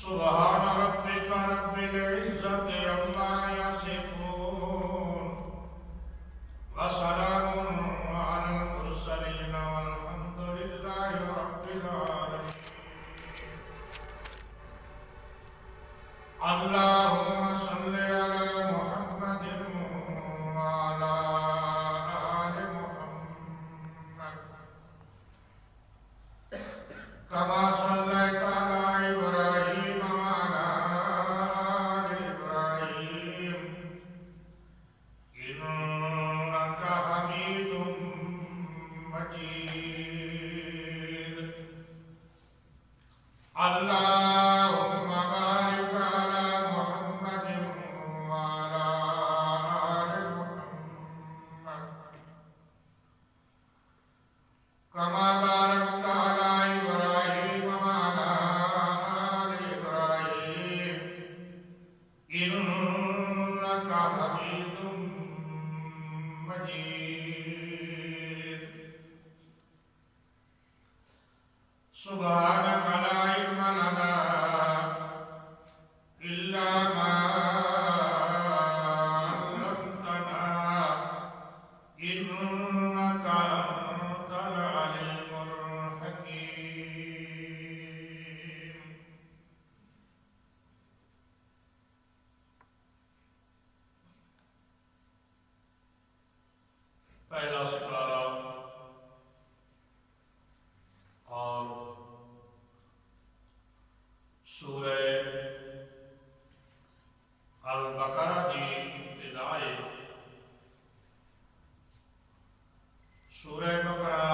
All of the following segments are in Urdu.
سبحان ربك رب العزة عما يصفون وسلام على المرسلين والحمد لله رب العالمين. اللهم صل على محمد وعلى آل محمد كما صليت على إبراهيم وعلى آل إبراهيم إنك حميد مجيد. اللهم بارك على محمد وعلى آل محمد كما باركت على إبراهيم وعلى آل إبراهيم إنك حميد مجيد. سبحانك لا علم لنا إلا ما علمتنا إنك أنت العليم الحكيم. پہلا سپارہ اور سورہ البقرہ کی ابتدائے. سورہ بقرہ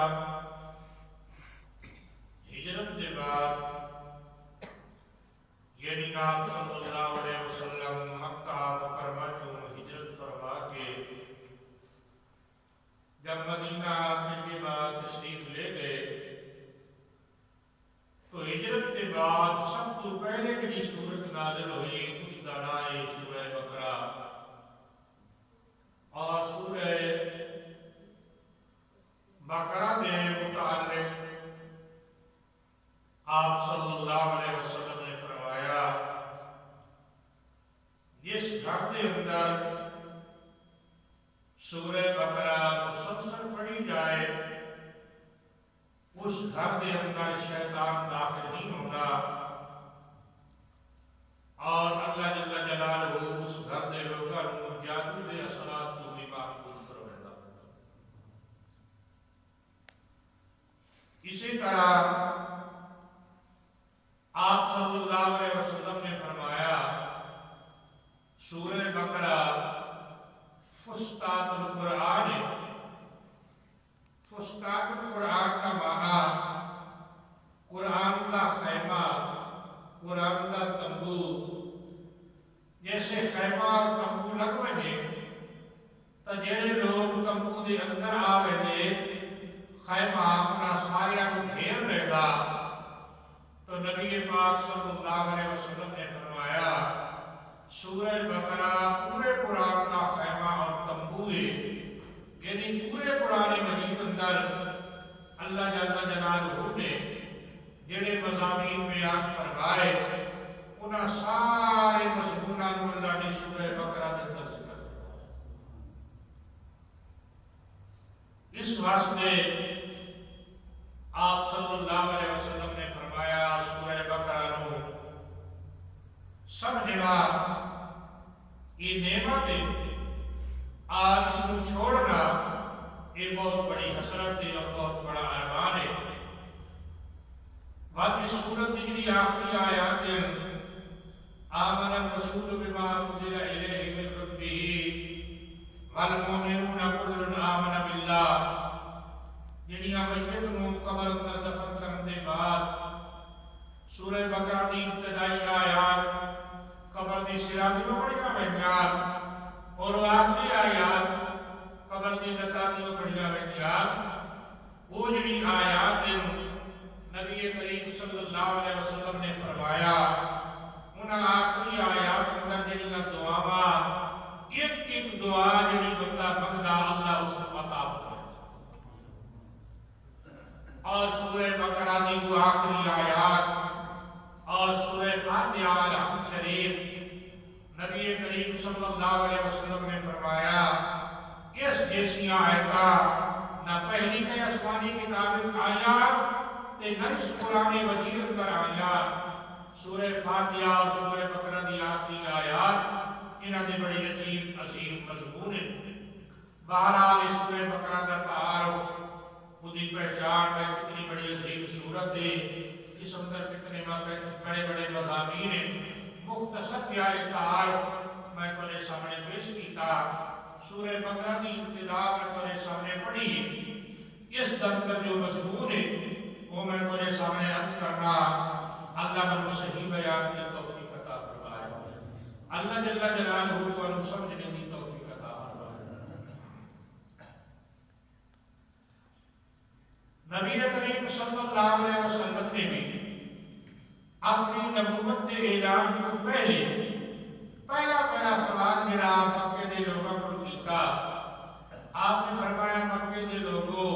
ہجرت کے بعد یعنی آپ صلی اللہ علیہ وسلم مکہ مکرمہ چوں ہجرت فرما کے جب مدینہ آنے کے بعد تشریف لے گئے تو ہجرت کے بعد سب تو پہلے کی صورت نازل ہوئی اس دوران سورہ بقرہ اور سورہ بقرہ کے متعلق آپ صلی اللہ علیہ وسلم نے فرمایا جس گھر کے اندر سورہ بقرہ مسلسل پڑھی جائے اس گھر کے اندر شیطان داخل نہیں ہوگا اور اللہ جل جلالہ اس گھر کے لوگوں کو جادو کے اثرات کو بھی محفوظ کرے گا. اسی طرح آپ صلی اللہ علیہ وسلم نے فرمایا سورہ بقرہ فسطاط القرآن. فسطاط القرآن کا معنی قرآن کا خیمہ، قرآن کا تمبو. جیسے خیمہ اور تمبو لگویں گے تو جڑے لوگ تمبو دے اندر آویں گے خیمہ اپنا سارے کو گھیر لے گا. تو نبی پاک صلی اللہ علیہ وسلم نے فرمایا سورہ بقرہ پورے قرآن کا خیمہ اور تمبو ہے. یعنی پورے قرآن مجید اندر اللہ جل جلالہ نے جڑے مضامین بیان فرمائے انہاں سارے مضموناں کو اللہ نے سورہ بقرہ کے اندر ذکر کیا. اس واسطے آپ صلی اللہ علیہ وسلم نے فرمایا سورہ بقرہ نو سمجھنا یہ نعمت ہے، آج اس کو چھوڑنا یہ بہت بڑی حسرت ہے اور بہت بڑا ارمان ہے. باقی سورت کی آخری آیات آمن الرسول بما انزل الیہ من ربہ والمؤمنون کل آمن باللہ. یعنی میت کو قبر اندر دفن کرنے کے بعد سورہ بقرہ کی ابتدائی آیات قبر کی سرات کو پڑھنا ویندیاں اور آخری آیات قبر کی زکات کو پڑھنا ویندیاں. وہ جڑی آیات نبی کریم صلی اللہ علیہ وسلم نے فرمایا ان آخری آیات اندر جڑیاں دعاواں ایک ایک دعا جڑی بندہ منگدا اللہ اس کو عطا فرمائے. اور سورہ بقرہ کی وہ آخری آیات اور سورہ فاتحہ صلی اللہ علیہ وسلم نے فرمایا اس جیسی آیتا نہ پہلی کے آسمانی کتاب آیا تے نہ اس قرآن وزیر اندر آیا سورہ فاتحہ اور سورہ بقرہ دی آخری آیات انہاں دے بڑی عجیب عظیم مضمون ہے بہرحال اس سورہ بقرہ دا تعارف خودی پہچان ہے کتنی بڑی عظیم صورت ہے اس اندر کتنے بڑے بڑے مضامین ہیں مختصر کیا تعارف میں تمہارے سامنے پیش کیتا سورہ بقرہ کی ابتدا میں تمہارے سامنے پڑھی ہے اس دفتر جو مضمون ہے وہ میں تمہارے سامنے عرض کرنا اللہ نے صحیح بیان کی توفیق عطا فرمائے اللہ جل جلالہ کو سمجھنے کی توفیق عطا فرمائے نبی کریم صلی اللہ علیہ وسلم نے بھی اپنی نبوت کے اعلان کو پہلا سوال میرا مکے دے لوگوں کو کیتا آپ نے فرمایا مکے دے لوگوں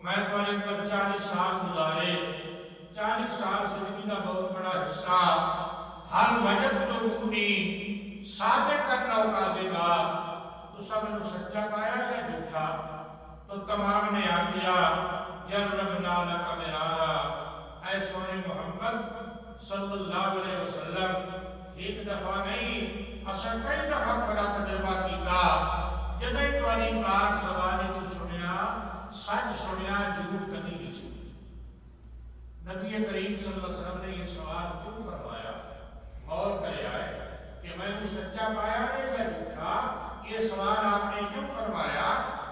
میں تمہارے پر 40 سال گزارے 40 سال زندگی کا بہت بڑا حصہ ہر وجدتمونی صادق کرنا کاذبا تو سب نے سچا پایا یا جھوٹا تو تمام نے آکھیا جربنا لک مرارا اے سونے محمد صلی اللہ علیہ وسلم ایک دفعہ نہیں اصل کئی دفعہ بڑا تجربہ کیتا جدے تمہاری بات زبان تو سنیا سچ سنیا جھوٹ کبھی نہیں سنی نبی کریم صلی اللہ علیہ وسلم نے یہ سوال کیوں فرمایا اور کرے آئے کہ میں نے سچا پایا نہیں یا جھوٹا یہ سوال آپ نے کیوں فرمایا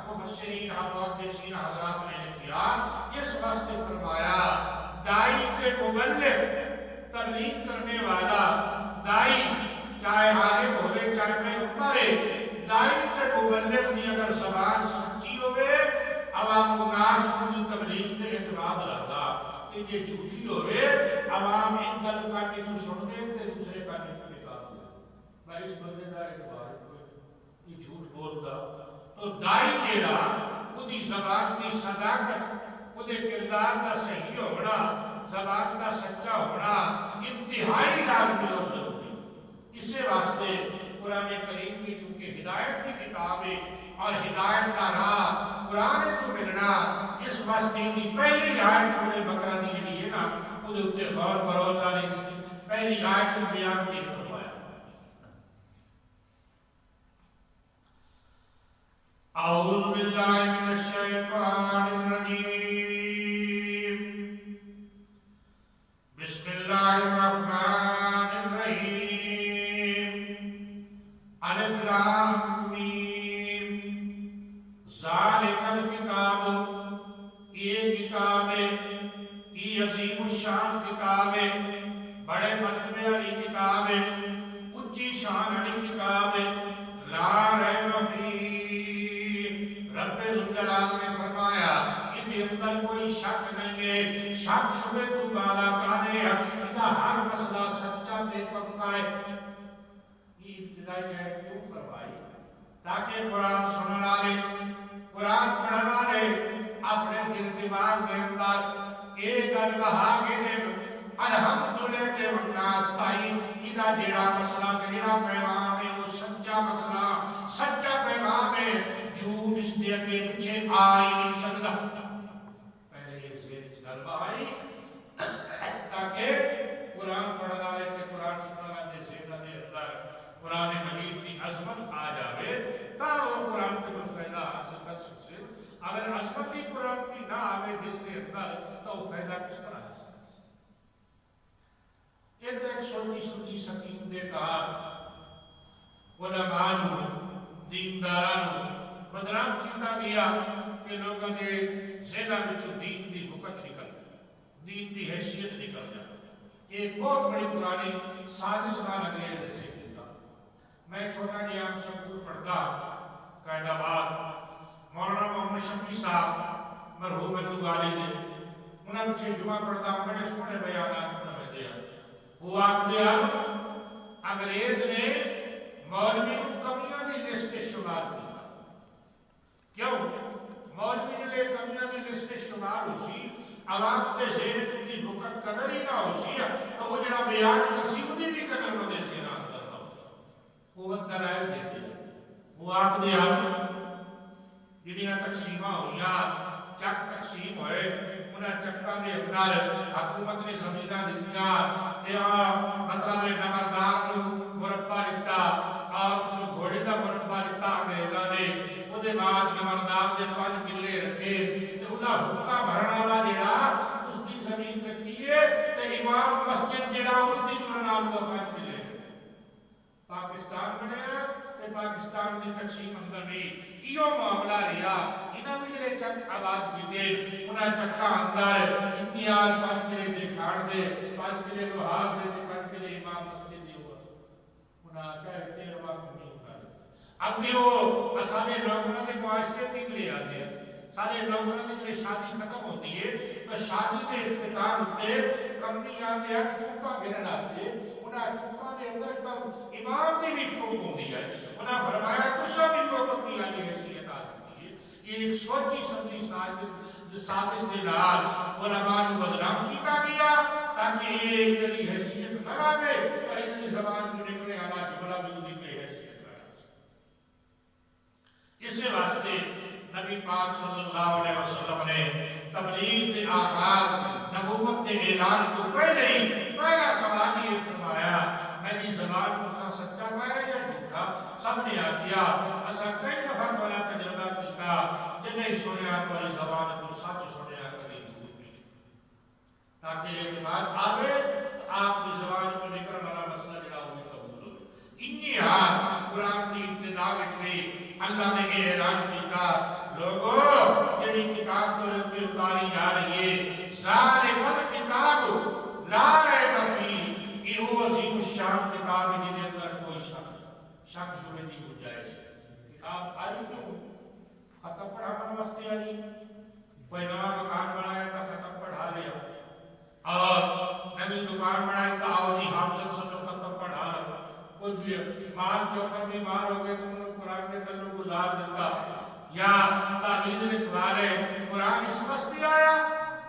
مفسرین محدثین حضرات نے کیا اس واسطے فرمایا دائی کے مبلغ تبلیغ کرنے والا دائی چاہے عالم ہوئے چاہے میں عمرے دائی کے مبلغ کی اگر زبان سچی ہوئے عوام الناس کی تبلیغ کے اعتماد رہتا کہ یہ جھوٹی ہوئے عوام ان گل کا کہ تو سن دے تے دوسرے کا نہیں نکال دے میں اس بندے کا اعتبار کوئی یہ جھوٹ بولتا تو دائی جیڑا خودی زبان کی صداقت خودے کردار کا صحیح ہونا زبان کا سچا ہونا انتہائی لازمی اور ضروری اسے واسطے قرآن کریم کی چونکہ ہدایت کی کتاب ہے اور ہدایت کا راہ قرآن چو ملنا اس واسطے کی پہلی آیت سورہ بقرہ دی جڑی ہے نا خود اتے غور کرو اللہ نے اس کی پہلی آیت اس بیان کی فرمایا اعوذ باللہ من الشیطان الرجیم بسم اللہ الرحمن الرحیم الف لام میم ذالک الکتاب یہ کتاب ہے یہ عظیم الشان کتاب ہے بڑے مرتبے والی کتاب ہے اونچی شان والی کتاب ہے لا ریب فیہ رب ذوالجلال نے فرمایا کہ اس اندر کوئی شک نہیں ہے شک شبہ تو بالا کانے اذا ہر مسئلہ سچا تے پکا ہے یہ ابتدائی ہے کیوں فرمائی تاکہ قرآن سننے والے قرآن پڑھنے والے اپنے دل دماغ کے اندر ایک گل بہا کے دے الحمدللہ کے وقت تائی ادا جیڑا مسئلہ جیڑا پیغام ہے وہ سچا مسئلہ سچا پیغام ہے جھوٹ اس دے کے پیچھے آ ہی نہیں سکتا پہلے یہ ذہن گل بہائی تاکہ قرآن پڑھنے والے تے قرآن سننے والے ذہن دے اندر قرآن مجید کی عظمت آ جاوے تا وہ قرآن کے فائدہ حاصل کر سکتے اگر عظمت ہی قرآن کی نہ آوے دل کے اندر تو وہ فائدہ کس طرح حاصل کر سکتے ایک چھوٹی سکیم دے کہا علماء دینداران بدنام کیتا گیا کہ لوگوں نے ذہنہ وچوں دین دی حکمت نکل دین دی حیثیت نکل جائے یہ بہت بڑی پرانی سازش نال انگریز سے کیتا میں چھوٹا جہا سکول پڑھتا قائد آباد مولانا محمد شفیع صاحب مرحوم اللہ علی نے انہاں پیچھے جمعہ پڑھتا بڑے سونے بیانات انہوں نے دیا وہ آکھ دیا انگریز نے مولوی کمیاں دی لسٹ شمار کی کیوں مولوی نے لے کمیاں دی لسٹ شمار ہوسی عوام تے ذہن چکی بھکت قدر ہی نہ ہوسی تو وہ جڑا بیان کسی کو بھی قدر نہ دے ذہن اندر نہ ہوسی قوت دلائل دیتے ہیں وہ آپ نے جنیاں تقسیمہ ہوئیاں چک تقسیم ہوئے انہیں چکا دے اندر حکومت نے زمینہ دیتیاں مطلب نمردار کو مربع دیتا اور اس کو گھوڑے کا مربع دیتا انگریزاں نے وہ دے بعد نمردار دے 5 کلے رکھے تو انہا حکا بھرنا والا جڑا اس کی زمین رکھی ہے تو امام مسجد جڑا اس کی کرنا ہوا 5 کلے پاکستان بنیا تے پاکستان دی تقسیم اندر بھی ایو معاملہ رہا انہاں بھی جڑے چک آباد کیتے انہاں چکا اندر امتیاز 5 کلے دے کھاڑ دے 5 کلے لوہار دے 5 کلے امام مسجد دی ہوا انہاں کہتے ہیں وقت نہیں ہوتا اب بھی وہ سارے لوگوں کے معاشرے تین لے آتے ہیں سارے لوگوں نے جب شادی ختم ہوتی ہے تو شادی کے اختتام سے کمپنی آتے ہیں چوکا گرن آستے انہاں چوکا دے اندر امام دی بھی ٹھوک ہوندی ہے انہاں فرمایا تسا بھی لوگ اپنی آلی حیثیت آتی ہے یہ ایک سوچی سمجھی سازش دے نال علماء نے بدنام کیتا گیا تاکہ ایک دلی حیثیت نہ آگے تو ایک زبان جو نکلے آلا جملہ بھی دی پہ حیثیت رہا اسے واسطے نبی پاک صلی اللہ علیہ وسلم نے تبلیغ کے آغاز نبوت کے اعلان کو پہلے ہی پہلا سوال یہ فرمایا میری زبان کو سچا پایا یا جھوٹا سب نے آکیا اسا کئی دفعہ والا تجربہ کیتا جنہیں سنیا والی زبان کو سچ سنیا کبھی جھوٹ نہیں تاکہ ایک بات آگے آپ کی زبان کو نکل والا مسئلہ جڑا ہوئے قبول ہو انی قرآن کی ابتدا میں اللہ نے یہ اعلان کیتا لوگوں جڑی کتاب تو رکھتی اتاری جا رہی ہے ذالک الکتاب لا ریب فیہ یہ وہ عظیم الشان کتاب ہے جن اندر کوئی شک شبہ کی گنجائش کتاب آئی کیوں ختم پڑھانا واسطے آئی کوئی نیا دکان بنایا تھا ختم پڑھا لیا اور نئی دکان بنائی تھا آؤ جی ہم جب سب ختم پڑھا لیا کچھ بھی مال چوکر بیمار ہو گئے تو انہوں نے قرآن کے تلو گزار دیتا یا تعویذ لکھوا لے قرآن اس واسطے آیا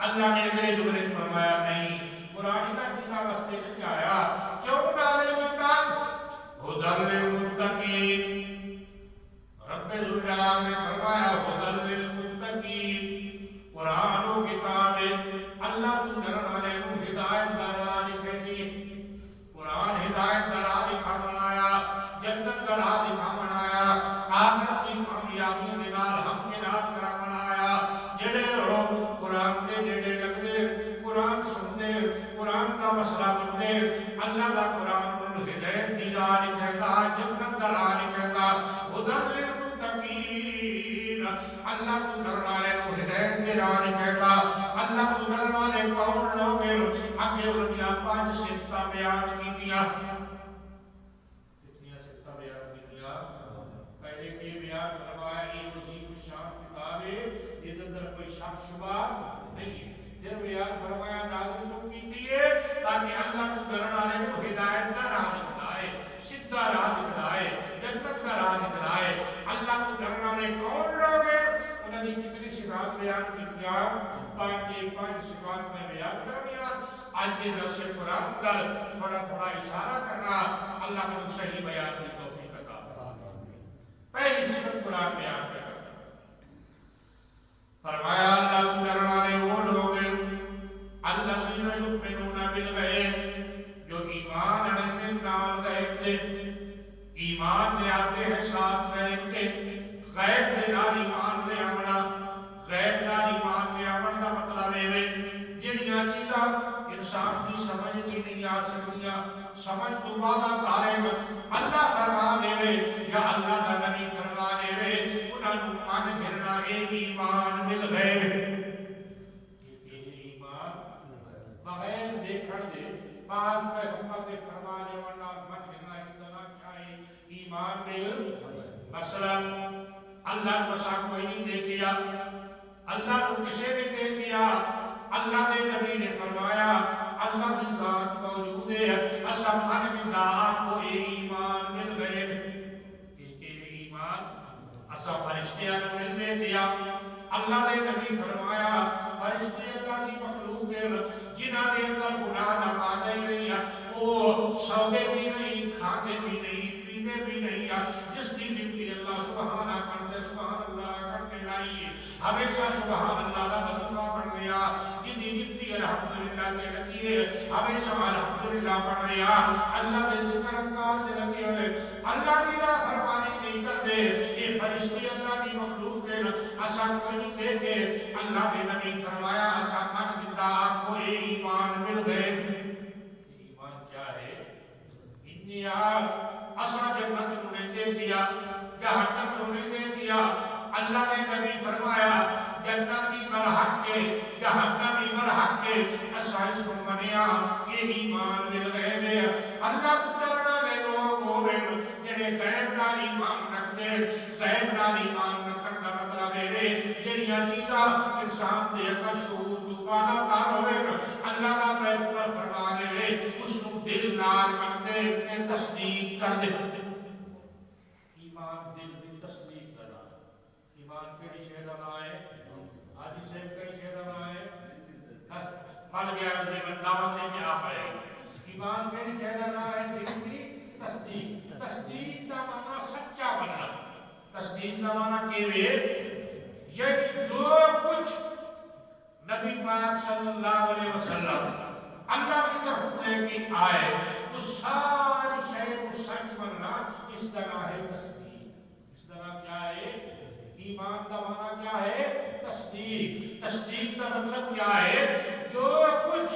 اللہ نے اگلے جملے فرمایا نہیں قرآن کا چیزا واسطے نہیں آیا کیوں نازل کیتا ہدی للمتقین رب ذوالجلال نے فرمایا ہدی للمتقین قرآن و کتاب اللہ کو ڈرنے والے کو ہدایت دارا دکھائی قرآن ہدایت دارا دکھا بنایا جنت دارا دکھا بنایا آخرت کی کامیابی دے نال ہم کے نال کرا بنایا جڑے لوگ قرآن کے نیڑے لگدے قرآن سنتے قرآن کا مسئلہ بنتے اللہ کا قرآن کو ہدایت دی راہ دکھاتا جنت دا راہ دکھاتا ہدی للمتقین اللہ کو ڈرنے والے کو ہدایت دی راہ دکھاتا اللہ کو ڈرنے والے کون لوگ ہیں آگے انہوں نے 5 صفتاں بیان کیتیاں کتنی صفتاں بیان کیتیاں پہلے کی بیان فرمایا یہ عظیم الشان کتاب ہے اس اندر کوئی شک شبہ نہیں ہے پھر بیان فرمایا نازل تو کیتی ہے تاکہ اللہ کو ڈرنے والے کو ہدایت کا راہ دکھائے سیدھا راہ دکھائے جنت کا راہ دکھائے اللہ کو ڈرنے والے کون لوگ ہیں انہوں نے کتنی صفات بیان کیتیاں 5 صفات میں بیان کر دیا آج کے درس قرآن پر تھوڑا اشارہ کرنا اللہ کو صحیح بیان کی توفیق عطا فرمائے پہلی صفت قرآن بیان کرنا فرمایا اللہ کو ڈرنے والے وہ لوگ الذین یؤمنون بالغیب جو ایمان رکھتے ہیں نال غیب دے ایمان لے آتے ہیں ساتھ غیب کے غیب دے نال ایمان لے آنا غیب نال ایمان لے آنا کا مطلب ہے جڑیاں چیزاں انسان کی سمجھ کی نہیں آ سکتیاں سمجھ تو بالا دائم اللہ فرما دے یا اللہ کا نبی فرما دے انہاں نوں مان گھرنا اے ایمان بالغیب بغیر دیکھن دے بعض پیغمبر کے فرمانے والا من گھرنا اصطلاح کیا ہے ایمان بال مثلا اللہ کو سا کوئی نہیں دیکھیا اللہ کو کسے بھی دیکھیا اللہ نے نبی نے فرمایا اللہ کی ذات موجود ہے اسا من گھرنا کو ایمان بالغیب ایمان اسا فرشتیاں کو نہیں دیکھیا اللہ نے نبی فرمایا فرشتے اللہ کی مخلوق ہے جنہاں نے اندر گناہ نہ مانے نہیں وہ سوتے بھی نہیں کھاتے بھی نہیں پیتے گرتے بھی نہیں جس کی گنتی اللہ سبحانہ کرتے سبحان اللہ کرتے لائیے ہمیشہ سبحان اللہ دا وظیفہ پڑھ لیا جتنی گنتی الحمدللہ کے لگیے ہمیشہ الحمدللہ پڑھ لیا اللہ دے ذکر اذکار دے لگی ہوئے اللہ کی راہ فرمانی نہیں کرتے یہ فرشتے اللہ کی مخلوق کے اسا کو نہیں دیکھے اللہ نے نبی فرمایا اسا من بتا آپ کو ایمان مل گئے ایمان کیا ہے اتنی آگ اسا جنت انہیں دے دیا جہنم انہیں دے دیا اللہ نے نبی فرمایا جنتی مرحق کے جہنمی مرحق کے اسا اس کو منیا یہ ایمان مل گئے میں اللہ تجرنا لے لوگ مومن جنہیں غیب نال ایمان رکھ دے غیب نال ایمان رکھن کا مطلب ہے جنہیاں چیزاں انسان دے اگر شعور دوبارہ دار ہوئے اللہ کا پیغمبر فرما دے اس کو دل نال مندے کے تصدیق کر دے ایمان دل کی تصدیق کرنا ایمان کیڑی شے دا نام ہے حاجی صاحب کیڑی شے دا نام ہے مل گیا اس نے دعوت دے کے آپ آئے ایمان کیڑی شے دا نام ہے دل کی تصدیق تصدیق کا معنی سچا بننا تصدیق کا معنی کیوے یعنی جو کچھ نبی پاک صلی اللہ علیہ وسلم اللہ کی طرف دے کے آئے اس ساری شے کو سچ بننا اس طرح ہے تصدیق اس طرح کیا ہے ایمان کا معنی کیا ہے تصدیق تصدیق کا مطلب کیا ہے جو کچھ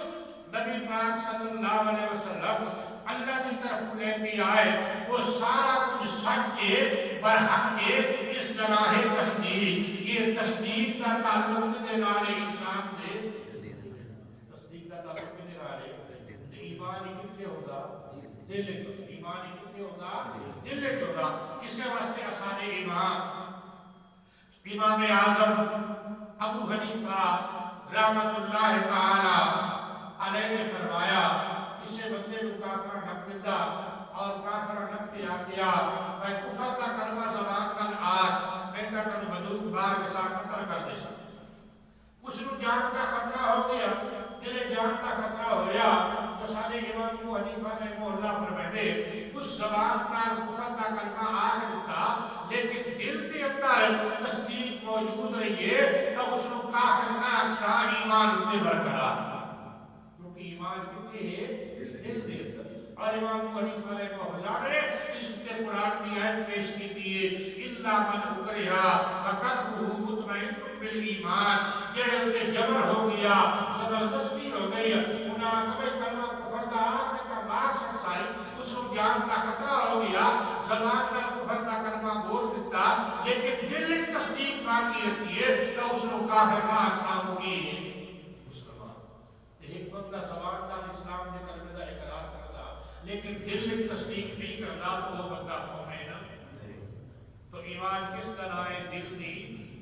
نبی پاک صلی اللہ علیہ وسلم اللہ کی طرف لے کے آئے وہ سارا کچھ سچ ہے برحق ہے اس طرح ہے تصدیق یہ تصدیق کا تعلق دینے والے انسان دے تصدیق کا تعلق دینے والے ایمان ہی کتنے ہوگا دل چودا ایمان ہی کتنے ہوگا دل چودا اس واسطے اسانے امام اعظم ابو حنیفہ رحمت اللہ تعالی علیہ نے فرمایا اسے بندے کو کافر نہ دیتا اور کافر نہ کیا میں کفر کا کلمہ زبان کن آج میں کا تن بدوق بار کے ساتھ قتل کر دے سکتا اس کو جان کا خطرہ ہو گیا دل جان کا خطرہ ہو گیا تو سارے امام ابو حنیفہ نے اللہ فرمائے اس زبان کا کفر کا کلمہ آج دیتا لیکن دل کے اندر تصدیق موجود رہی ہے تو اس کو کافر نہ اچھا ایمان ہوتے برقرار کیونکہ ایمان کتنے ہے دل دے اور امام ابو حنیفہ رحمہ اللہ نے اس کے قرآن کی آیت پیش کی تھی الا من اکرہ فقلبہ مطمئن بالایمان جڑے ان جبر ہو گیا زبردستی ہو گئی انہاں کبھی کلمہ کفر کا آخر کا بات شخص آئی اس کو جان کا خطرہ ہو گیا زبان کا کفر کا کلمہ بول دیتا لیکن دل کی تصدیق باقی رہتی ہے تو اس کو کافر نہ اقسام ہوگی ایک بندہ زبان کا اسلام نے کلمہ کا اقرار کرتا لیکن دل کی تصدیق نہیں کرتا تو وہ بندہ مومن تو ایمان کس طرح ہے دل دی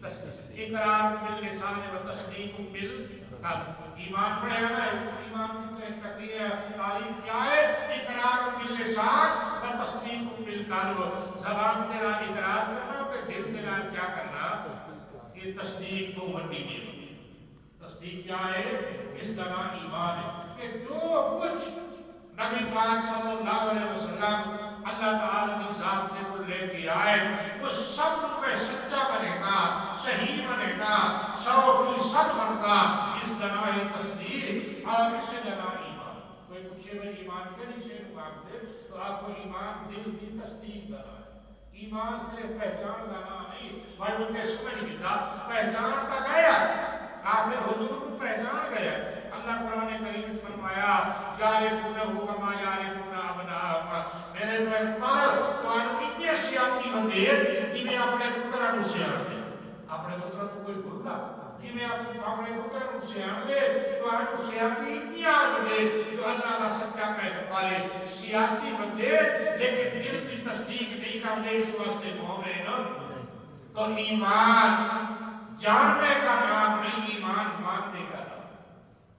تصدیق اقرار باللسان و تصدیق بالقلب ایمان پڑھے گا ایمان کی تقریر تعلیم کیا ہے اقرار باللسان و تصدیق بالقلب زبان تیرا اقرار کرنا تو دل تیرا کیا کرنا یہ تصدیق کو منڈی میں تصدیق کیا ہے اس طرح ایمان ہے کہ جو کچھ نبی پاک صلی اللہ علیہ وسلم اللہ تعالی کی ذات نے کو لے کے آئے وہ سب میں سچا بنے گا صحیح بنے گا 100% بنے گا اس طرح یہ تصدیق اور اس سے جنا ایمان کوئی پوچھے میں ایمان کے لیے مانگتے تو آپ کو ایمان دل کی تصدیق کرنا ہے ایمان سے پہچان لانا نہیں بھائی وہ کیسے سمجھ گیا پہچان کا گیا کافر حضور کو پہچان گیا اللہ قرآن کریم نے فرمایا یعرفونہ کما یعرفون ابناءہم میرے پیغمبر قرآن اتنے سیاسی بندے جنہیں اپنے پتروں کو سیانے اپنے پتروں کو کوئی بھولتا جنہیں اپنے پتروں کو سیانے تو آن کو سیاتی اتنی آر بندے جو اللہ کا سچا کہنے والے سیاتی بندے لیکن دل کی تصدیق نہیں کرتے اس واسطے مومن تو ایمان جاننے کا نام نہیں ایمان ماننے کا نام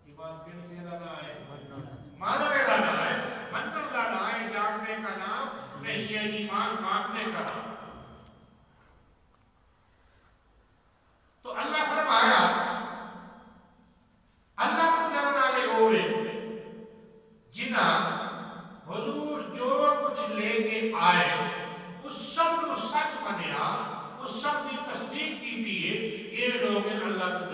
ایمان کن سے لگا ہے ماننے کا نام ہے مننے کا نام ہے جاننے کا نام نہیں ہے ایمان ماننے کا نام تو اللہ فرمایا اللہ کو جاننا لے ہوئے جنہاں حضور جو کچھ لے کے آئے اس سب کو سچ منیا اس سب کی تصدیق کی ہے یہ لوگ اللہ کو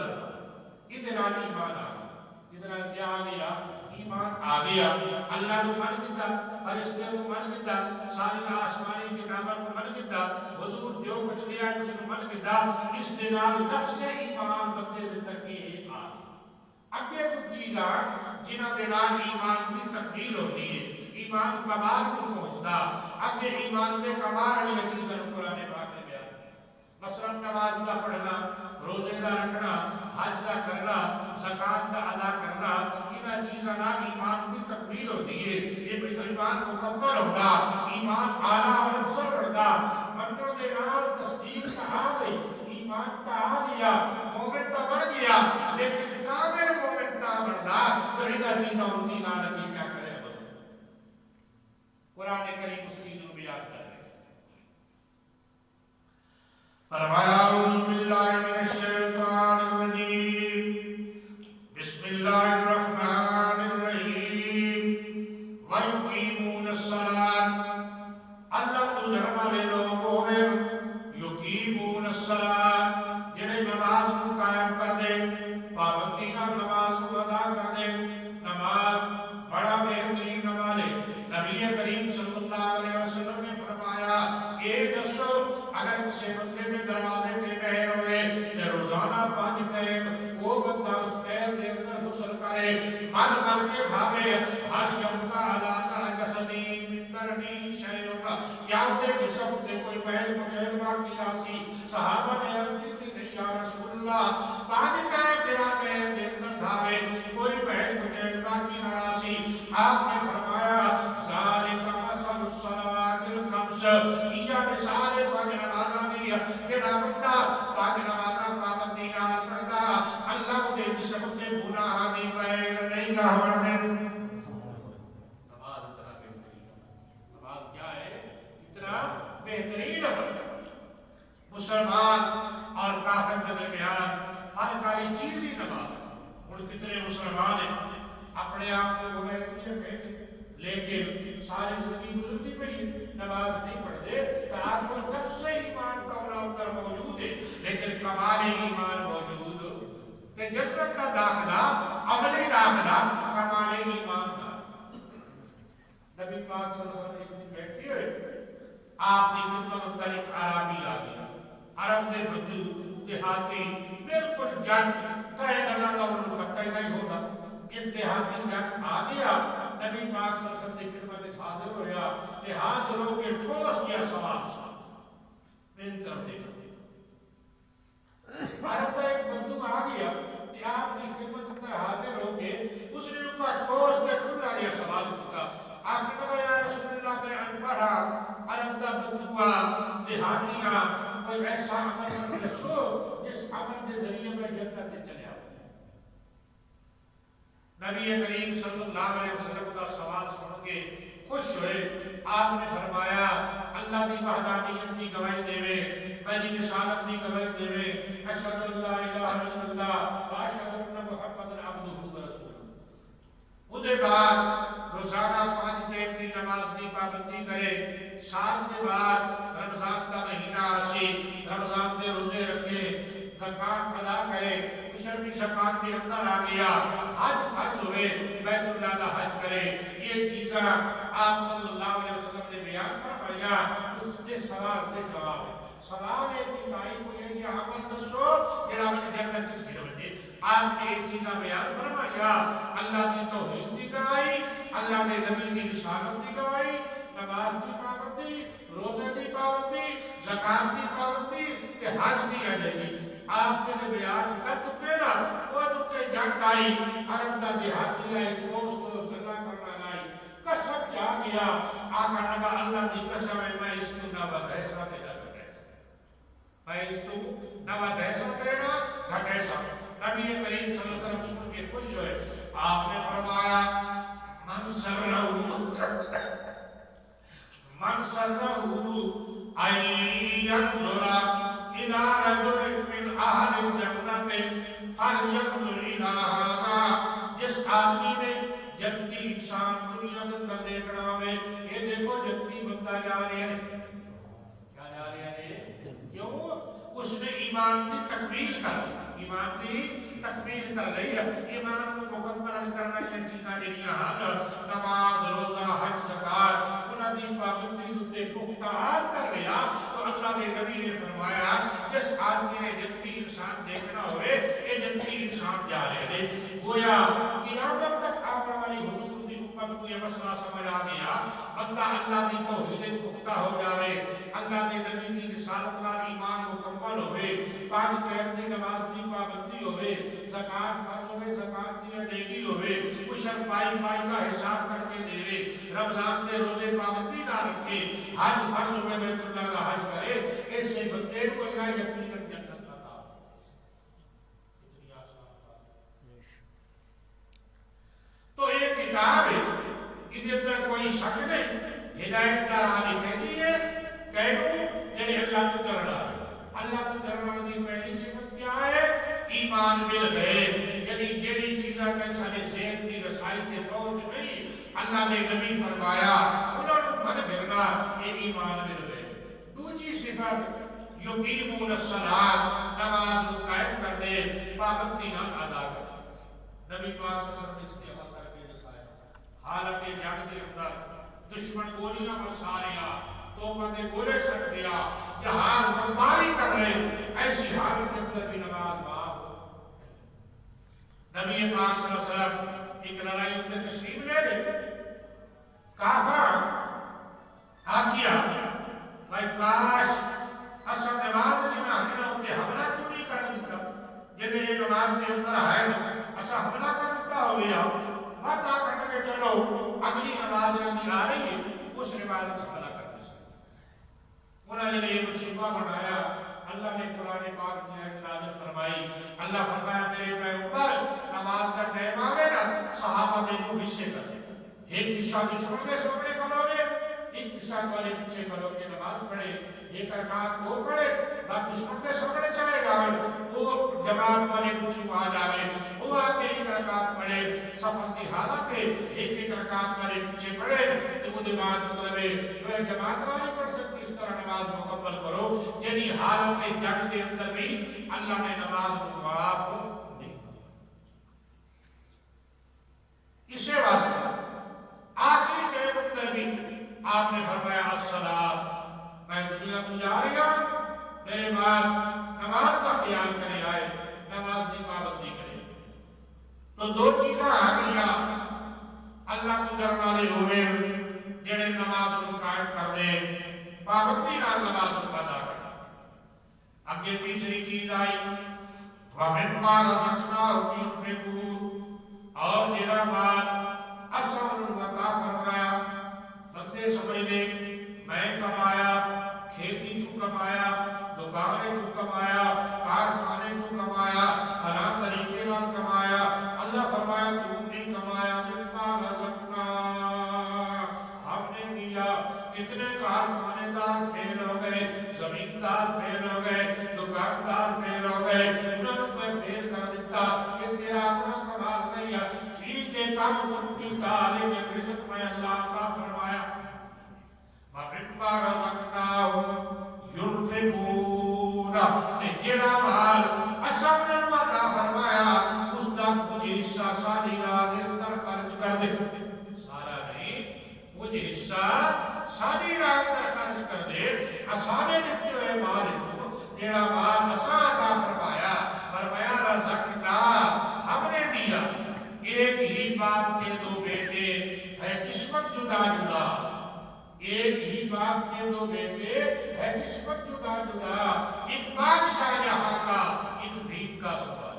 ڈرنا ادھر ایمان آ گیا ادھر کیا آ گیا ایمان آ گیا اللہ کو مان کیتا فرشتے کو مان کیتا ساری آسمانی کتابوں کو مان کیتا حضور جو کچھ لیا اس کو مان کیتا اس دنال نفس ایمان بندے زندگی آ اگے کچھ چیزاں جنہاں دے نال ایمان کی تکمیل ہوتی ہے ایمان کمال کو پہنچتا اگے ایمان دے کمال والی چیزاں قرآن پاک نے بیان مثلا نماز دا پڑھنا روزے دا رکھنا حج دا کرنا زکات دا ادا کرنا انہاں چیزاں نال ایمان کی تکمیل ہوتی ہے یہ ایمان مکمل ہوتا ایمان اعلیٰ اور افضل ہوتا منوں دے نال تصدیق کا آ گئی ایمان کا آ گیا مومن کا بڑھ گیا لیکن کامل مومن کا بڑھتا تو انہاں چیزاں ہوتی نہ لگی کیا کرے قرآن کریم اس چیز کو بیان کر رہے فرمایا اعوذ باللہ من الشیطان الرجیم بسم اللہ الرحمن الرحیم وَيُقِيمُونَ الصَّلَاةَ اللہ تو جرم والے لوگوں میں یقیمون الصلاۃ جڑے نماز کو قائم کر دے پابندی نال نماز کو ادا کر دے نماز بڑا بہترین نماز ہے نبی کریم صلی اللہ علیہ وسلم نے فرمایا اے دسو اگر کسی بندے کے دروازے تے پیر ہوئے تے روزانہ 5 ٹائم وہ بندہ اس پیر دے اندر غسل کرے مل مل کے کھاوے حج کرتا ادا کر جسدی ترنی شیئا یا دے جسم تے کوئی پیر مجھے باقی آسی صحابہ نے عرض کی کہ یا رسول اللہ 5 ٹائم تیرا پیر دے اندر دھاوے کوئی پیر مجھے باقی نہ آسی آپ نے فرمایا ذالک مثل الصلوات الخمس یہ مثال ہے 5 نمازاں دی جڑا بندہ 5 نمازاں پابندی نال پڑھدا اللہ دے جسم تے گناہ دی پیر نہیں لاون دے بہترین مسلمان اور کافر کے درمیان فرق والی چیز ہی نماز اور کتنے مسلمان ہیں اپنے آپ کو غیر کیے لیکن ساری زندگی گزرتی پئی نماز نہیں پڑھتے تو آپ کو نفس ایمان کا اندر موجود ہے لیکن کمال ایمان موجود کہ جنت کا داخلہ عملی داخلہ کمال ایمان کا نبی پاک صلی اللہ علیہ وسلم بیٹھے ہوئے آپ کی خدمت اندر ایک عربی آ گیا عرب دے بدو دیہاتی بالکل جنگ کہے اللہ کا ان کو پتہ ہی نہیں ہوگا دیہاتی جنگ آ گیا نبی پاک صلی اللہ علیہ وسلم کی خدمت حاضر ہو گیا کہ حاضر ہو کے ٹھوس کیا سوال من طرف دیکھا عرب کا ایک بدو آ گیا کہ آپ کی خدمت اندر حاضر ہو کے اس نے ان کا ٹھوس کے ٹھنڈا لیا سوال پوچھا آپ نے کہا یا رسول اللہ میں انپڑھا عرب کا بدوا دیہاتیاں کوئی ایسا عمل رسو جس عمل کے ذریعے میں جنت چلے آؤں نبی کریم صلی اللہ علیہ وسلم کا سوال سن کے خوش ہوئے آپ نے فرمایا اللہ دی وحدانیت کی گواہی دیوے میری رسالت کی گواہی دیوے اشہد ان لا الہ الا اللہ واشہد ان محمد عبدہ ورسولہ اودے بعد روزانہ 5 ٹائم دی نماز دی پابندی کرے سال کے بعد رمضان کا مہینہ آسی رمضان کے روزے رکھے زکات ادا کرے عشر بھی زکات کے اندر آ گیا حج ہوئے بیت اللہ کا حج کرے یہ چیزاں آپ صلی اللہ علیہ وسلم نے بیان فرمایا اس کے سوال کے جواب ہے سوال ہے کہ بھائی کو یہ عمل دسو کہ آپ نے جنت کس کے بندے آپ نے یہ چیزاں بیان فرمایا اللہ کی توحید کی گواہی اللہ نے نبی کی رسالت کی گواہی نماز کی پابندی روزے کی پابندی زکات کی پابندی کہ حج کی ادائیگی آپ نے بیان کر چکے نا وہ چکے جنگ آئی عرب کا دیہاتی آئی دوست گلا کرنا لائی قسم جا گیا آقا نگا اللہ دی قسم ہے میں اس کو نہ بدھیسا پیدا گھٹیسا میں اس کو نہ بدھیسا پیدا گھٹیسا نبی کریم صلی اللہ علیہ وسلم سن کے خوش ہوئے آپ نے فرمایا من سرہو این ینظر الى رجل من اہل الجنت فلینظر الى هذا جس آدمی نے جنتی انسان دنیا کے اندر دیکھنا ہوئے یہ دیکھو جنتی بندہ جا رہے ہیں ایمان کی تکمیل کر ایمان کی تکمیل کر رہی ہے ایمان کو مکمل کرنا یہ چیزاں جڑیاں ہن نماز روزہ حج زکات انہاں دی پابندی تے پختہ کر لیا تو اللہ نے نبی نے فرمایا جس آدمی نے جنتی انسان دیکھنا ہوئے یہ جنتی انسان جا رہے تھے گویا قیامت تک آنے والی حضور دی امت کو یہ مسئلہ سمجھ آ گیا بندہ اللہ دی توحید پختہ ہو جاوے اللہ نے نبی دی رسالت نال ایمان مکمل ہوئے پانچ ٹائم دی نماز دی پابندی ہوئے زکات فرض ہوئے زکات دی ادائیگی ہوئے عشر پائی کا حساب کر کے دے رمضان دے روزے پابندی نہ رکھے حج فرض ہوئے بیت اللہ کا حج کرے ایسے بندے کو اللہ یقیناً جنت عطا اتنی آسان بات تو یہ کتاب ہے ادھر اندر کوئی شک نہیں ہدایت کا راہ دکھائی ہے کہوں جنہیں اللہ کو کرنا ہے اللہ کو کرنا دی پہلی صفت کیا ہے ایمان مل گئے یعنی جیڑی چیزاں کہ سارے ذہن کی رسائی تے پہنچ گئی اللہ نے نبی فرمایا انہوں نے من پھرنا یہ ایمان مل گئے دوسری صفت یقیمون الصلاۃ نماز کو قائم کر دے پابندی نہ ادا کر نبی پاک صلی اللہ علیہ وسلم نے عمل کر کے دکھایا حالت جنگ کے اندر دشمن گولیاں برسا رہا توپوں کے گولے سٹ دیا جہاز بمباری کر رہے ایسی حالت کے اندر بھی نماز معاف نبی پاک صلی اللہ علیہ وسلم ایک لڑائی اندر تشریف لے گئے کافر آ گیا بھائی کاش اصل نماز جنہیں آگے ہوتے حملہ کیوں نہیں کر دیتا جنہیں یہ نماز کے اندر ہے اصل حملہ کر دیتا ہو گیا بات آ کر کے چلو اگلی نماز نہیں آ رہی ہے اس نماز سے حملہ کر دیا انہوں نے یہ مصیبہ بنایا اللہ نے قرآن پاک میں نازل فرمائی اللہ فرمایا میرے پیغمبر نماز کا ٹائم آ گیا صحابہ نے دو حصے کر ایک حصہ دشمن کے سامنے کرو گے ایک حصہ والے پیچھے کرو کے نماز پڑھے ایک رکعت وہ پڑھے باقی دشمن کے سامنے چلے جاوے وہ جماعت والے پیچھے آ جاوے وہ آ کے ایک رکعت پڑھے سفر کی حالت ہے ایک رکعت والے پیچھے پڑھے تو وہ جماعت مطلب ہے جماعت والے پڑھ سکتی اس طرح نماز مکمل کرو یعنی حالت جنگ کے اندر بھی اللہ نے نماز کو معاف نہیں اسے واسطے آخری ٹائم اندر بھی آپ نے فرمایا الصلاۃ میں دنیا کو جا رہی ہوں میرے بعد نماز کا خیال کرے آئے نماز کی پابندی کرے تو دو چیزیں آ گیا اللہ کو ڈرنے والے ہوئے جڑے نماز کو قائم کر دے پابندی نال نماز کو ادا کر اگے تیسری چیز آئی وَمِمَّا رَزَقْنَاهُمْ يُنْفِقُونَ اور جڑا مال اصل الوقا فرمایا بندے سمجھ لے میں کمایا کھیتی چو کمایا دکانے چو کمایا کارخانے چو کمایا حرام طریقے نال کمایا اللہ فرمایا تم نے کمایا مما رزقنا ہم نے دیا کتنے کارخانے دار فیل ہو گئے زمیندار فیل ہو گئے دکاندار فیل ہو گئے انہوں نے فیل کر دیتا کہ تیرا اپنا کمال نہیں ہے ٹھیک ہے کام تم کی کالے کے رزق میں اللہ کا فرمایا وَمِمَّا رَزَقْنَاهُمْ يُنْفِقُونَ جڑا مال اصل نے وعدہ فرمایا اس کا کچھ حصہ ساری رات اندر خرچ کر دے سارا نہیں کچھ حصہ ساری رات اندر خرچ کر دے اسانے دیتے ہوئے مال جڑا مال اساں عطا فرمایا رزقنا ہم نے دیا ایک ہی باپ کے دو بیٹے ہے قسمت جدا جدا ایک ہی باپ کے دو بیٹے ہے قسمت جدا جدا ایک بادشاہ یہاں کا ایک بھیک کا سوال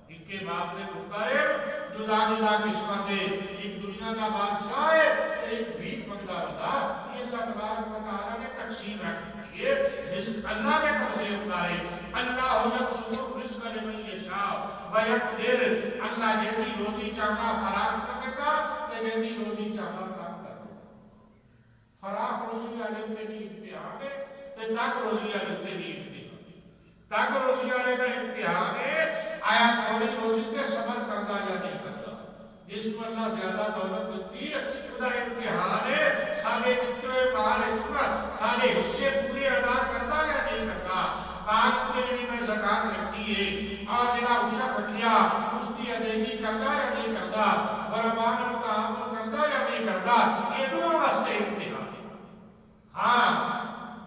ایک کے باپ نے مختلف جدا جدا قسمت ہے ایک دنیا کا بادشاہ ہے ایک بھیک مقدار ہوتا یہ اللہ تبارک و تعالیٰ نے تقسیم رکھی ہے رزق اللہ کے طرف سے ہوتا ہے اللہ یقسم رزق لمن یشاء ویقدر اللہ جیسی روزی چاہنا فراہم کر دیتا کہ جیسی روزی چاہنا فراخ روزی والے بھی امتحان ہے تو تک روزی والے بھی امتحان تک روزی والے کا امتحان ہے آیا تھوڑی روزی کے صبر کرتا یا نہیں کرتا جس کو اللہ زیادہ دولت دیتی ہے خدا امتحان ہے سارے جتنے مال چکا سارے حصے پورے ادا کرتا یا نہیں کرتا بات کے لیے میں زکات رکھی ہے اور جڑا اشر رکھیا اس کی ادائیگی کردا یا نہیں کردا غربان و تعامل کردا یا نہیں کردا یہ دو واسطے امتحان ہے ہاں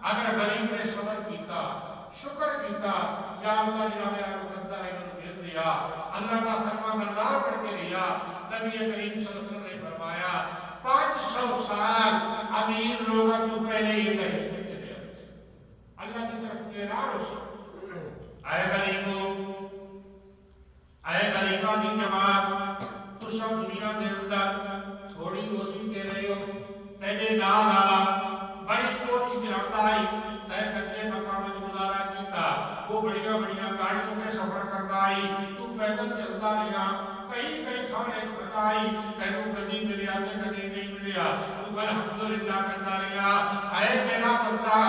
اگر غریب نے صبر کیتا شکر کیتا یا اللہ جناب میرا مقدر ہے انہوں نے دیا اللہ کا فرما بردار پڑھ کے لیا نبی کریم صلی اللہ علیہ وسلم نے فرمایا 500 سال امیر لوگوں تو پہلے یہ بحث میں چلے اللہ کی طرف اعلان ہو اے غریباں دی جماعت تو سب دنیا کے اندر تھوڑی روزی دے رہے ہو تیرے نال آلا بڑی کوٹھی چلاتا ہے تے کچے مکان میں گزارا کیتا وہ بڑیاں بڑیاں گاڑیوں کے سفر کرتا ہے تو پیدل چلتا رہا کئی کئی کھانے کھاتا ہے تینوں کدی ملیا تے کدی نہیں ملیا تو الحمدللہ کرتا رہا اے میرا بندہ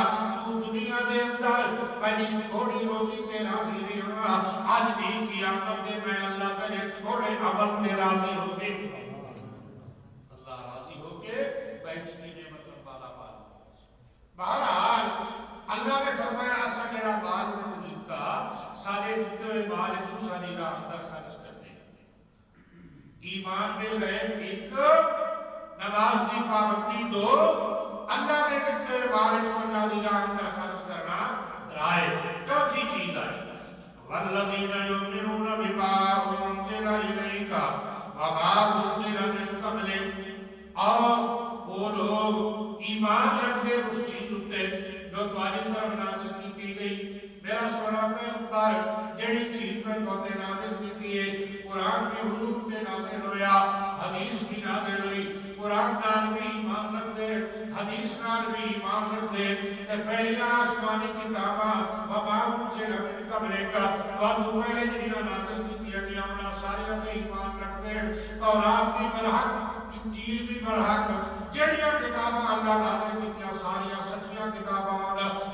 تو دنیا دے اندر پہلی تھوڑی روزی تے راضی نہیں ہونا آج بھی قیامت دے میں اللہ تعالی تھوڑے عمل تے راضی ہو کے اللہ راضی ہو کے بیٹھنے کے مطلب والا بہرحال اللہ نے فرمایا ایسا میرا مال نہیں دیتا سارے جتنے مال جو ساری راہ اندر خرچ کر دیں ایمان مل گئے ایک نماز کی پابندی دو اللہ نے جتنے مال جو ساری راہ اندر خرچ کرنا رائے چوتھی چیز آئی والذین یؤمنون بما انزل الیک وما انزل من قبلک اور وہ لوگ ایمان رکھتے اس چیز اتے جو تمہاری طرف نازل کی گئی میرا سونا پیغمبر جڑی چیز میں توتے نازل کی ہے قرآن میں حضور پہ نازل ہویا حدیث بھی نازل ہوئی قرآن نال بھی ایمان رکھ دے حدیث نال بھی ایمان رکھ دے پہلی آسمانی کتاباں وباؤں سے رکھنے کا ملے گا تو پہلے جنہاں نازل کی ہے کہ سارے پہ ایمان رکھ دے تورات بھی برحق انجیل بھی برحق جڑیاں کتاباں اللہ نازل کیتیاں ساریاں سچیاں کتاباں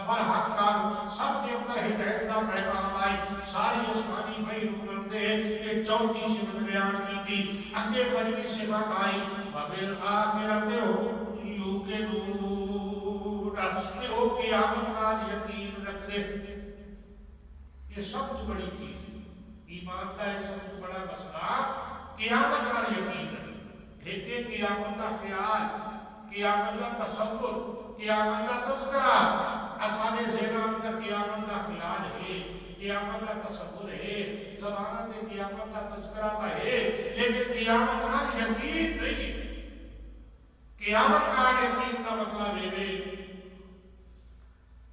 اور حق کا سب کے اندر ہدایت کا پیغام آئی ساری آسمانی بھائی رومن دے ایک چوتھی صفت بیان کی تھی اگے پنجویں صفت آئی وبالآخرۃ ہم یوقنون کہ وہ قیامت کا یقین رکھ دے یہ سب سے بڑی چیز ہے ایمان کا یہ سب سے بڑا مسئلہ قیامت کا یقین رکھ دیکھتے قیامت کا خیال قیامت کا تصور قیامت کا تذکرہ اصحاب ذہن اندر قیامت کا خیال ہے قیامت کا تصور ہے زبان میں قیامت کا تذکرہ ہے لیکن قیامت کا یقین نہیں قیامت کا یقین کا مطلب ہے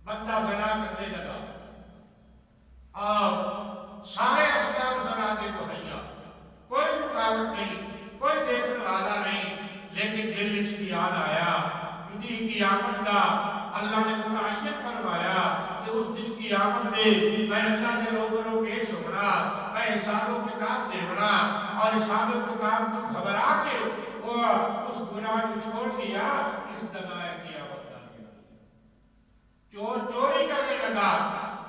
بندہ زنا کرنے لگا اور سارے اسباب زنا کے مہیا کوئی رکاوٹ نہیں کوئی دیکھنے والا نہیں لیکن دل میں خیال آیا کہ قیامت کا اللہ نے متعین فرمایا کہ اس دن قیامت میں میں اللہ کے روبرو پیش ہونا میں حساب و کتاب دینا اور حساب و کتاب کو گھبرا کے وہ اس گناہ کو چھوڑ دیا اس دنائے قیامت کا چور چوری کرنے لگا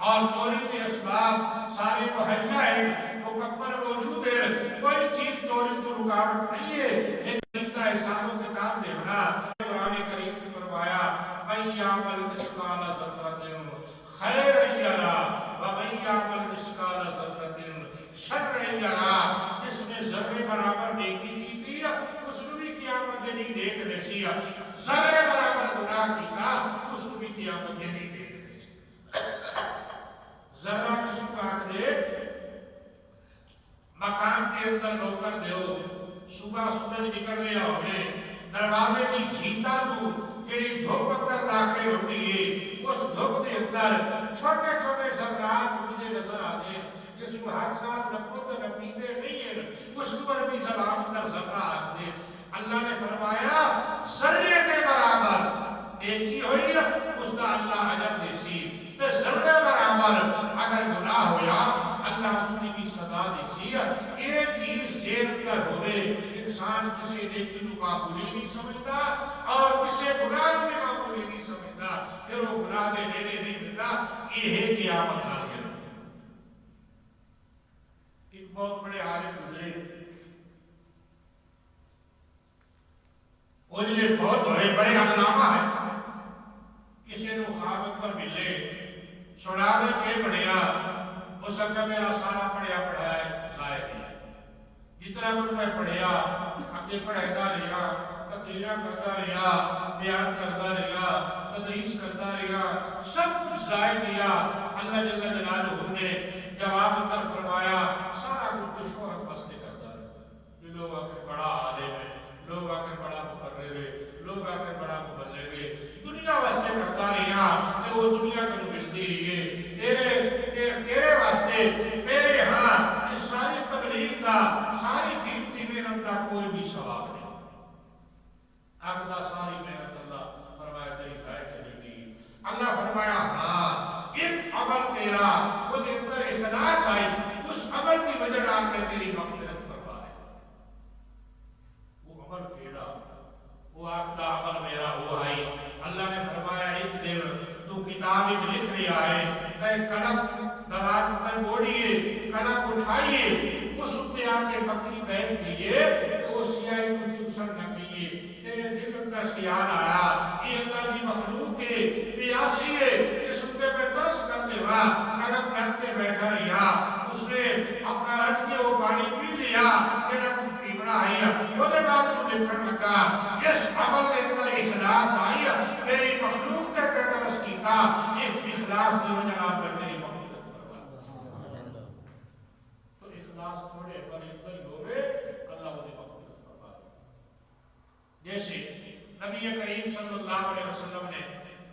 اور چوری کے اسباب سارے مہیا ہے مکمل موجود ہے کوئی چیز چوری تو رکاوٹ نہیں ہے لیکن اس کا حساب و کتاب دینا قرآن کریم نے فرمایا من یعمل مثقال ذرۃ خیرا یرا ومن یعمل مثقال ذرۃ شرا یرا جس نے ذرے برابر نیکی کی تھی اس کو بھی قیامت دن دیکھ لیسی ذرے برابر گناہ کیتا اس کو بھی قیامت دن دیکھ لیسی ذرہ کس کو آنکھ دے مکان کے اندر نوکر دیو صبح سورج نکلنے ہوئے دروازے کی جھیتا جو جڑی دھوپ اندر داخل ہوتی ہے اس دھوپ کے اندر چھوٹے چھوٹے ذرات مجھے نظر آتے جس کو ہاتھ نہ رکھو تو نپیتے نہیں ہے اس پر بھی زبان اندر ذرہ آتے اللہ نے فرمایا ذرے کے برابر ایک ہی ہوئی اس کا اللہ اجر دیسی تو ذرے برابر اگر گناہ ہویا اللہ اس نے بھی سزا دیسی یہ چیز ذہن کر ہوئے انسان کسی نیکی کو معمولی نہیں سمجھتا اور کسی گناہ کو معمولی نہیں سمجھتا پھر وہ گناہ دے دینے نہیں ملتا یہ ہے قیامت آ گیا ایک بہت بڑے عالم گزرے وہ جنہیں بہت بڑے علامہ ہے کسی نے خواب پر ملے سناوے کے بڑھیا اس کا میرا سارا پڑھیا پڑھایا ضائع کیا، جتنا کچھ میں پڑھیا اگے پڑھاتا رہا، تقریراں کرتا رہا، بیان کرتا رہا، تدریس کرتا رہا، سب کچھ ضائع کیا۔ اللہ جل جلالہ نے جواب عطا فرمایا، سارا کچھ تو شہرت واسطے کرتا رہا، یہ لوگ آ کے بڑا عالم ہے، لوگ آ کے بڑا مقرر ہے، لوگ آ کے بڑا مبلغ ہے، دنیا واسطے کرتا رہا کہ وہ دنیا تمہیں ملتی رہی ہے، تیرے واسطے میرے ہاں اس ساری تبلیغ کا، ساری دین کی محنت کا کوئی بھی ثواب نہیں۔ آقا ساری محنت اللہ فرمایا تیری ضائع چلی گئی۔ اللہ فرمایا ہاں ایک عمل تیرا وہ جن پر اخلاص آئی، اس عمل کی وجہ آپ نے تیری مغفرت فرمائے۔ وہ عمل تیرا، وہ آپ کا عمل میرا ہوا ہے۔ اللہ نے فرمایا ایک دن تو کتاب ایک لکھ رہا ہے، تے قلم دراز پر موڑیے، قلم اٹھائیے، اس پہ آ کے بکری بیٹھ گئیے تو اس سیاہی کو چوسن نہ کیے۔ تیرے دل اندر خیال آیا یہ اللہ کی مخلوق کے پیاسی ہے، اس پہ ترس کرتے ہوا قلم رکھ کے بیٹھا رہا، اس نے اپنا رکھ کے وہ پانی پی لیا، میرا کچھ پیمنا ہے، وہ دے بعد تو دیکھن لگا اس عمل کے اندر اخلاص آئی، میری مخلوق کے ترس کیتا، اس اخلاص کی وجہ آپ میں تیری مخلوق فرمائے۔ تو اخلاص تھوڑے پر اتنے ہوئے اللہ وہ دے مخلوق فرمائے۔ جیسے نبی کریم صلی اللہ علیہ وسلم نے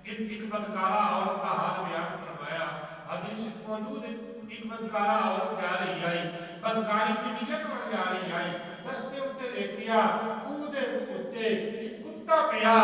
ایک بدکارہ عورت کا حال بیان فرمایا، حدیث موجود ہے، ایک بدکارہ عورت جا رہی آئی، بدکاری کی نیت پر جا رہی آئی، رستے اٹھتے دیکھیا، کودے کودتے کتا پیا،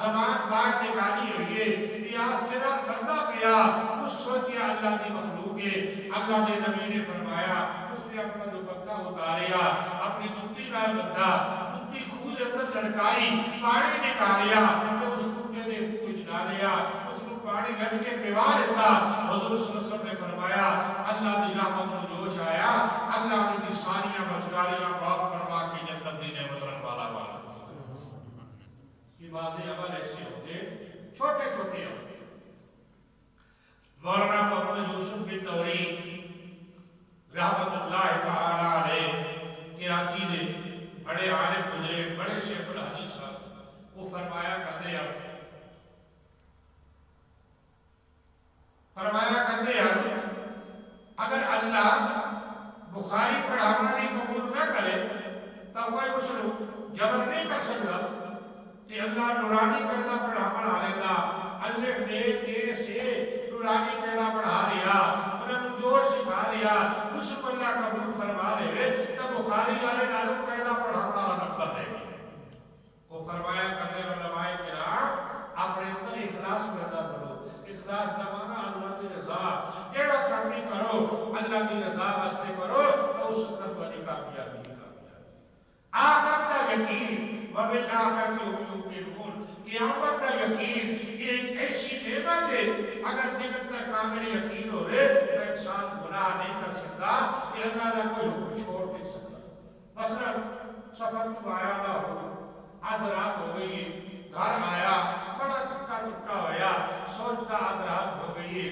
زبان باہر نکالی ہوئی ہے، پیاس میرا بندہ پیا، اس سوچیا اللہ کی مخلوق ہے۔ اللہ کے نبی نے فرمایا، اس نے اپنا دوپٹہ اتاریا، اپنی جوتی کا بندہ جوتی خود اندر لڑکائی، پانی نکالیا، اس کتے نے منہ ڈالیا، اس کو پانی گھر کے پیوا لیتا۔ حضور صلی اللہ علیہ وسلم نے فرمایا اللہ کی رحمت میں جوش آیا، اللہ نے ساریاں بدکاریاں معاف فرما کے جنت دی نعمت والا والا۔ یہ بعض عمل ایسے ہوتے چھوٹے چھوٹے ہوتے۔ مولانا محمد یوسف بن نوری رحمت اللہ تعالی علیہ کراچی دے بڑے عالم گزرے، بڑے شیخ الحدیث صاحب، وہ فرمایا کرتے ہیں اگر اللہ بخاری پڑھانا بھی قبول نہ کرے تو کوئی اس کو جبر نہیں کر سکتا کہ اللہ نورانی قاعدہ پڑھا لیتا، اللہ نے کے سے نورانی قاعدہ پڑھا لیا، انہوں جوڑ سکھا لیا، اس کو اللہ قبول فرما لے تو بخاری والے نالوں قاعدہ پڑھانا نمبر رہے گی۔ وہ فرمایا کرنے علماء کرام اپنے اندر اخلاص پیدا کرو۔ اخلاص کا معنی اللہ کی رضا، جیڑا کام بھی کرو اللہ کی رضا واسطے کرو تو اس وقت والی کامیابی آخر کا یقین وبالآخرۃ هم یوقنون، قیامت کا یقین یہ ایک ایسی نعمت ہے، اگر دل اندر کامل یقین ہو رہے تو انسان گناہ نہیں کر سکتا کہ اللہ کا کوئی حکم چھوڑ نہیں سکتا۔ مثلا سفر تو آیا نہ ہو، آدھ رات ہو گئی، گھر آیا بڑا تھکا تھکا ہویا، سوچتا آدھ رات ہو گئی،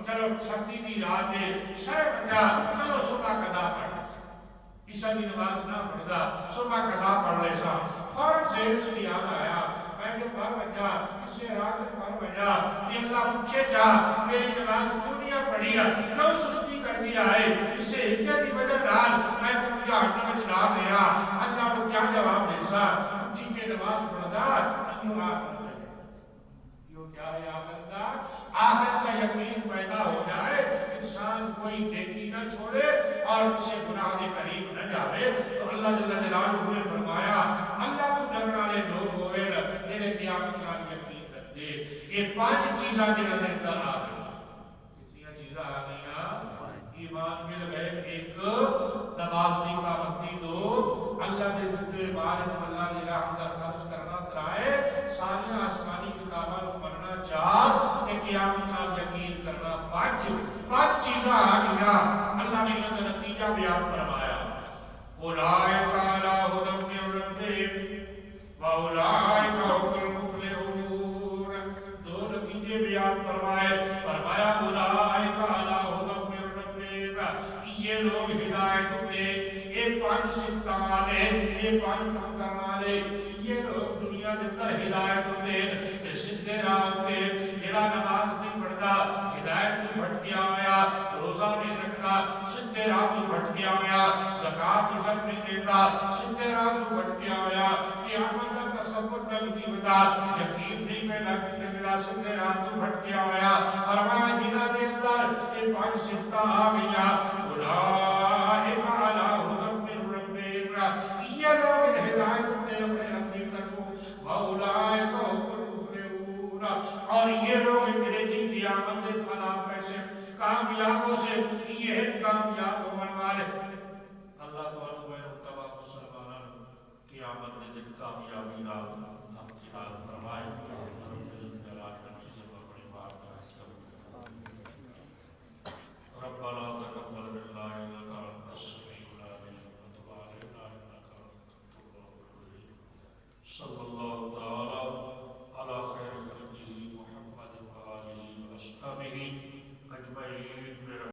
چلو سردی کی رات ہے، شہ بجا چلو صبح قضا پڑھنا، عشاء کی نماز نہ پڑھتا، صبح قضا پڑھ لے سا، فوراً ذہن سے یاد آیا میں جو پڑھ بجا اس سے رات پڑھ بجا، یہ اللہ پوچھے چاہ میری نماز کیوں پڑھی ہے، کیوں سستی کر دیا ہے، اس سے حجت کی وجہ دار میں تو جہنم میں چلا گیا، اللہ کو کیا جواب دے سا، اٹھی کے نماز پڑھتا یوں آخر یوں کیا ہے آخرت کا یقین پیدا ہو جائے، انسان کوئی نیکی نہ چھوڑے اور اسے گناہ کے قریب نہ جاوے، تو اللہ جل جلالہ نے فرمایا اللہ تو ڈرنے والے لوگ ہوئے جنہیں قیامت کا یقین رکھتے۔ یہ 5 چیزاں جنہیں اندر آ گئی، کتنی چیزاں آ گئی؟ ایمان مل گئے، ایک نماز کی پابندی، 2 اللہ کے ذکر بارش اللہ کی راہ میں خرچ کرنا، 3 ساری آسمانی کتابوں کو پڑھنا، 4 کہ قیامت کا یقین کرنا، 5 چیزاں آ گیا۔ اللہ نے ان کا نتیجہ بیان فرمایا، اولئک علی ھدی من ربہم واولئک ھم المفلحون۔ 2 نتیجے بیان فرمائے، فرمایا اولئک علی ھدی من ربہم، یہ پانچ کام کرنے والے یہ لوگ دنیا کے اندر ہدایت ہوتے ہیں سیدھے راہ ہوتے ہیں جڑا نماز نہیں پڑھتا ہدایت تو بھٹ گیا ہوا روزہ نہیں رکھتا سیدھے راہ تو بھٹ گیا ہوا زکات سب نہیں دیتا سیدھے راہ تو بھٹ گیا ہوا قیامت کا تصور تک نہیں ہوتا یقین نہیں پیدا کرتے میرا سیدھے راہ تو بھٹ گیا ہوا فرمایا جنہاں کے اندر یہ پانچ صفتاں آ گئیاں اولئک علی ھدی من ربہم یہ لوگ ہدایت ہوتے اپنے رب کی طرف واولئک هم المفلحون اور یہ لوگ میرے دن قیامت کے فلاح پیسے کامیابوں سے یہ کامیاب ہونے والے اللہ تعالیٰ میں رتبہ مسلمانوں قیامت کے دن کامیابی کا امتحان فرمائے ربنا تقبل منا انك انت السميع العليم وتب علينا انك انت التواب الرحيم صلى الله تعالى على خير خلقه محمد وآله وأصحابه أجمعين.